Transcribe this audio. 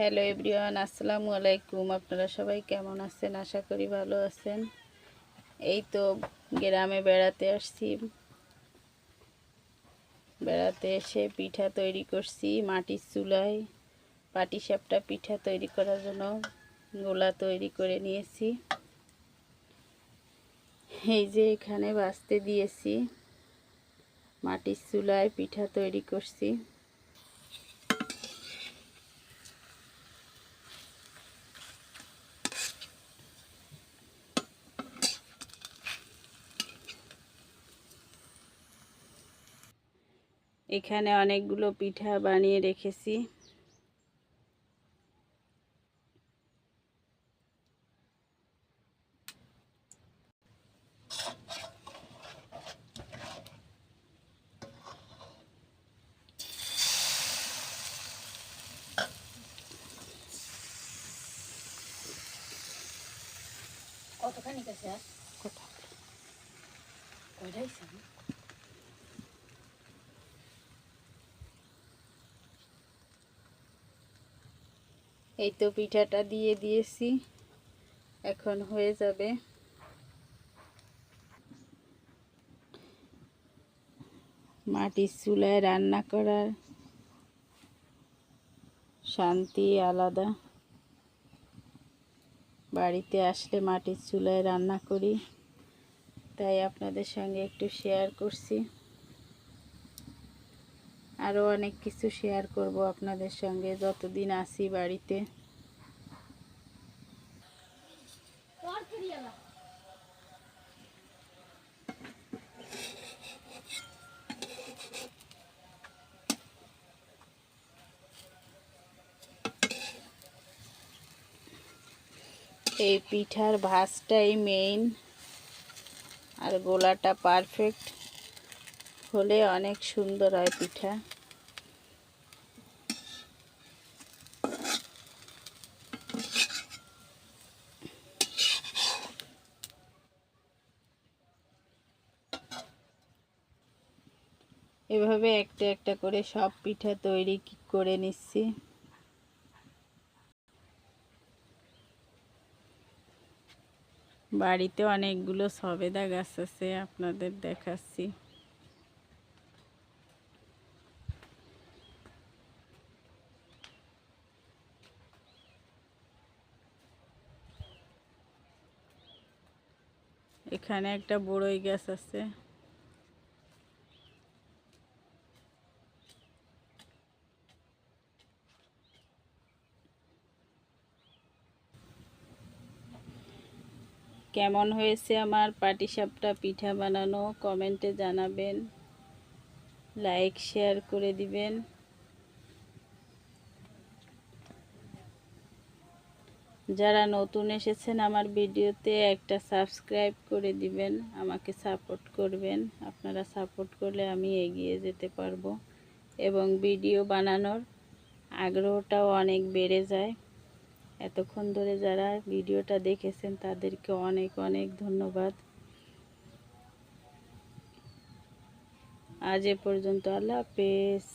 Hello everyone, আসসালামু আলাইকুম। আপনারা সবাই কেমন আছেন? আশা করি ভালো আছেন। এই তো গ্রামে বেড়াতে আসছি। বেড়াতে এসে পিঠা তৈরি করছি মাটির চুলায়। পাটিসাপটা পিঠা তৈরি করার জন্য গোলা তৈরি করে নিয়েছি। এই যে এখানে ভাজতে দিয়েছি, মাটির চুলায় পিঠা তৈরি করছি। এখানে অনেকগুলো পিঠা বানিয়ে রেখেছি। কতখানি কাছে এই তো পিঠাটা দিয়ে দিয়েছি, এখন হয়ে যাবে। মাটির চুলায় রান্না করার শান্তি আলাদা। বাড়িতে আসলে মাটির চুলায় রান্না করি, তাই আপনাদের সঙ্গে একটু শেয়ার করছি। আরও অনেক কিছু শেয়ার করব আপনাদের সঙ্গে যতদিন আসি বাড়িতে। এই পিঠার ভাজটাই মেইন, আর গোলাটা পারফেক্ট হলে অনেক সুন্দর হয় পিঠা। এভাবে একটা একটা করে সব পিঠা তৈরি করে নিচ্ছি। বাড়িতে অনেকগুলো সবেদা গাছ আছে, আপনাদের দেখাচ্ছি। এখানে একটা বড়ই গাছ আছে। কেমন হয়েছে আমার পাটিসাপটা পিঠা বানানো কমেন্টে জানাবেন, লাইক শেয়ার করে দিবেন। যারা নতুন এসেছেন আমার ভিডিওতে একটা সাবস্ক্রাইব করে দিবেন, আমাকে সাপোর্ট করবেন। আপনারা সাপোর্ট করলে আমি এগিয়ে যেতে পারবো এবং ভিডিও বানানোর আগ্রহটাও অনেক বেড়ে যায়। এতক্ষণ ধরে যারা ভিডিওটা দেখেছেন তাদেরকে অনেক অনেক ধন্যবাদ। আজ এ পর্যন্ত, আল্লাহ হাফেজ।